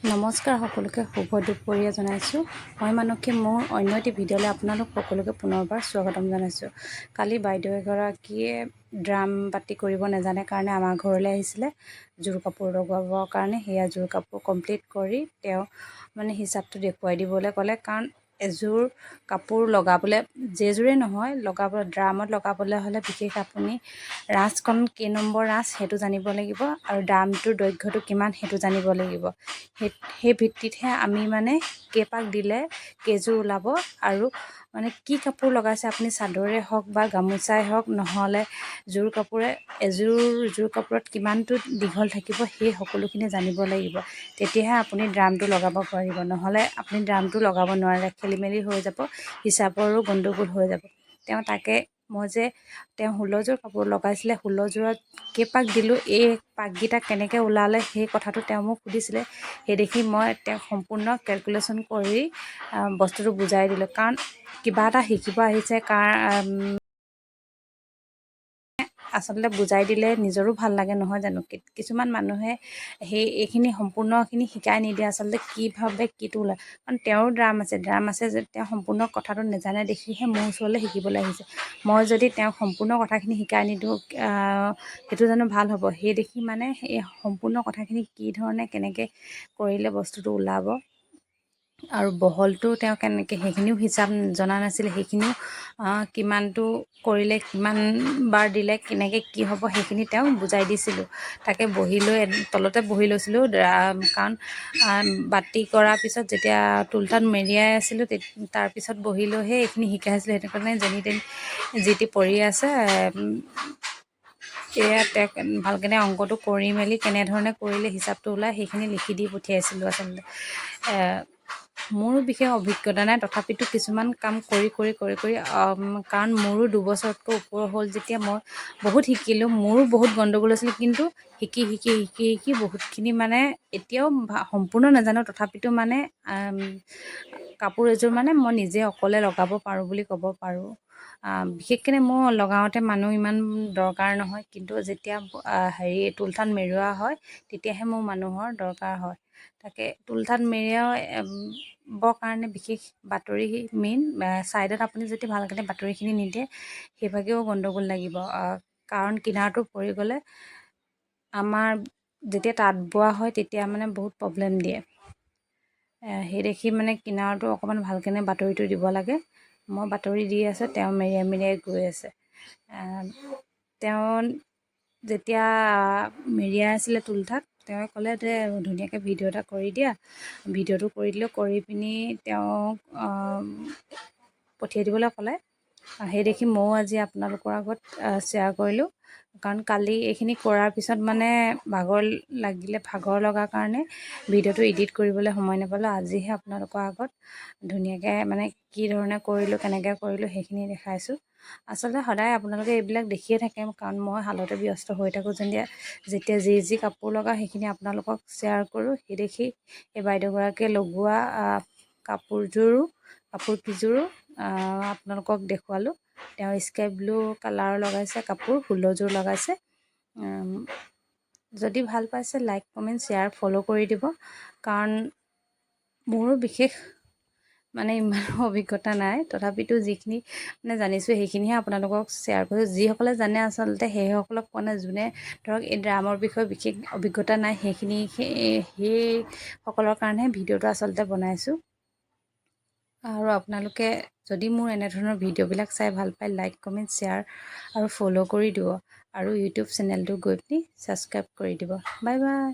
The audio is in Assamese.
নমস্কাৰ সকলোকে শুভ দুপৰীয়া জনাইছোঁ। মই মানসী মোৰ অন্য এটি ভিডিঅ'লৈ আপোনালোক সকলোকে পুনৰবাৰ স্বাগতম জনাইছোঁ। কালি বাইদেউ এগৰাকীয়ে ড্ৰাম বাতি কৰিব নাজানে কাৰণে আমাৰ ঘৰলৈ আহিছিলে জোৰ কাপোৰ লগাবৰ কাৰণে। সেয়া জোৰ কাপোৰ কমপ্লিট কৰি তেওঁ মানে হিচাপটো দেখুৱাই দিবলৈ ক'লে। কাৰণ এযোৰ কাপোৰ লগাবলৈ যেযোৰে নহয় ড্ৰামত লগাবলৈ হ'লে বিশেষ আপুনি ৰাঁচখন কেই নম্বৰ ৰাঁচ সেইটো জানিব লাগিব আৰু ড্ৰামটোৰ দৈৰ্ঘ্যটো কিমান সেইটো জানিব লাগিব। সেই ভিত্তিতহে আমি মানে কেইপাক দিলে কেইযোৰ ওলাব আৰু মানে কি কাপোৰ লগাইছে আপুনি চাদৰে হওক বা গামোচাই হওক নহ'লে এযোৰ কাপোৰত কিমানটো দীঘল থাকিব সেই সকলোখিনি জানিব লাগিব। তেতিয়াহে আপুনি ড্ৰামটো লগাব পাৰিব, নহ'লে আপুনি ড্ৰামটো লগাব নোৱাৰে, খেলি মেলি হৈ যাব, হিচাপৰো গণ্ডগোল হৈ যাব। মই যে 16যোৰ কাপোৰ লগাইছিলে, 16যোৰত কেইপাক দিলোঁ, এই পাককেইটা কেনেকৈ ওলালে সেই কথাটো তেওঁ মোক সুধিছিলে। সেই দেখি মই তেওঁক সম্পূৰ্ণ কেলকুলেশ্যন কৰি বস্তুটো বুজাই দিলোঁ। কাৰণ কিবা এটা শিকিব আহিছে, আচলতে বুজাই দিলে নিজৰো ভাল লাগে নহয় জানো। কিছুমান মানুহে এইখিনি সম্পূৰ্ণখিনি শিকাই নিদিয়ে, আচলতে কিভাৱে কিটো ওলায়। কাৰণ তেওঁৰ ড্ৰাম আছে যে তেওঁ সম্পূৰ্ণ কথাটো নাজানে দেখিহে মোৰ ওচৰলৈ শিকিবলৈ আহিছে। মই যদি তেওঁক সম্পূৰ্ণ কথাখিনি শিকাই নিদিওঁ সেইটো জানো ভাল হ'ব। সেই দেখি মানে এই সম্পূৰ্ণ কথাখিনি কি ধৰণে কেনেকৈ কৰিলে বস্তুটো ওলাব আৰু বহলটো তেওঁ কেনেকৈ সেইখিনিও হিচাপ জনা নাছিলে। সেইখিনিও কিমানটো কৰিলে কিমান বাৰ দিলে কেনেকৈ কি হ'ব সেইখিনি তেওঁক বুজাই দিছিলোঁ। তাকে তলতে বহি লৈছিলোঁ, কাৰণ বাতি কৰাৰ পিছত যেতিয়া টোলঠাত মেৰিয়াই আছিলোঁ তাৰপিছত বহি লৈহে এইখিনি শিকাইছিলোঁ। সেইটো কাৰণে যেনি তেনি যি টি পৰি আছে। এয়া তেওঁক ভালকৈ অংকটো কৰি মেলি কেনেধৰণে কৰিলে হিচাপটো ওলায় সেইখিনি লিখি দি পঠিয়াইছিলোঁ। আচলতে মোৰো বিশেষ অভিজ্ঞতা নাই, তথাপিতো কিছুমান কাম কৰি কাৰণ মোৰো 2 বছৰতকৈ ওপৰ হ'ল যেতিয়া মই বহুত শিকিলোঁ। মোৰো বহুত গণ্ডগোল হৈছিল, কিন্তু শিকি বহুতখিনি মানে এতিয়াও সম্পূৰ্ণ নাজানো, তথাপিতো মানে কাপোৰ এযোৰ মানে মই নিজে অকলে লগাব পাৰোঁ বুলি ক'ব পাৰোঁ। বিশেষকৈ মোৰ লগাওঁতে মানুহ ইমান দৰকাৰ নহয়, কিন্তু যেতিয়া টোলঠাত মেৰুৱা হয় তেতিয়াহে মোৰ মানুহৰ দৰকাৰ হয়। তাকে টোলঠাত মেৰিয়াবৰ কাৰণে বিশেষ বাতৰি মেইন ছাইডত আপুনি যদি ভালকৈ বাতৰিখিনি নিদিয়ে সেইভাগেও গণ্ডগোল লাগিব। কাৰণ কিনাৰটো পৰি গ'লে আমাৰ যেতিয়া তাঁত বোৱা হয় তেতিয়া মানে বহুত প্ৰব্লেম দিয়ে। সেই দেখি মানে কিনাৰটো অকণমান ভালকৈ বাতৰিটো দিব লাগে। মই বাতৰি দি আছোঁ, তেওঁ মেৰিয়াই গৈ আছে। তেওঁ যেতিয়া মেৰিয়াই আছিলে টোলঠাত, তেওঁ ক'লে যে ধুনীয়াকৈ ভিডিঅ' এটা কৰি দিয়া। ভিডিঅ'টো কৰি দিলোঁ, কৰি পিনি তেওঁক পঠিয়াই দিবলৈ ক'লে। সেই দেখি ময়ো আজি আপোনালোকৰ আগত শ্বেয়াৰ কৰিলোঁ। কাৰণ কালি এইখিনি কৰাৰ পিছত মানে ভাগৰ লগাৰ কাৰণে ভিডিঅ'টো এডিট কৰিবলৈ সময় নাপালোঁ। আজিহে আপোনালোকৰ আগত ধুনীয়াকৈ মানে কি ধৰণে কৰিলোঁ কেনেকৈ কৰিলোঁ সেইখিনি দেখাইছোঁ। আচলতে সদায় আপোনালোকে এইবিলাক দেখিয়ে থাকে, কাৰণ মই হালতে ব্যস্ত হৈ থাকোঁ। যেতিয়া যি কাপোৰ লগাওঁ সেইখিনি আপোনালোকক শ্বেয়াৰ কৰোঁ। সেই দেখি এই বাইদেউগৰাকীয়ে লগোৱা কাপোৰকেইযোৰো আপোনালোকক দেখুৱালোঁ। তেওঁ স্কাই ব্লু কালাৰৰ লগাইছে কাপোৰ, 16যোৰ লগাইছে। যদি ভাল পাইছে লাইক কমেণ্ট শ্বেয়াৰ ফ'ল' কৰি দিব। কাৰণ মোৰো বিশেষ মানে ইমান অভিজ্ঞতা নাই, তথাপিতো যিখিনি মানে জানিছোঁ সেইখিনিহে আপোনালোকক শ্বেয়াৰ কৰিছোঁ। যিসকলে জানে আচলতে সেইসকলক মানে যোনে ধৰক এই ড্ৰামৰ বিষয়ে বিশেষ অভিজ্ঞতা নাই সেইসকলৰ কাৰণেহে ভিডিঅ'টো আচলতে বনাইছোঁ। আৰু আপোনালোকে যদি মোৰ এনেধৰণৰ ভিডিঅ'বিলাক চাই ভাল পায় লাইক কমেণ্ট শ্বেয়াৰ আৰু ফ'ল' কৰি দিব, আৰু ইউটিউব চেনেলটো গৈ পিনি ছাবস্ক্ৰাইব কৰি দিব। Bye bye.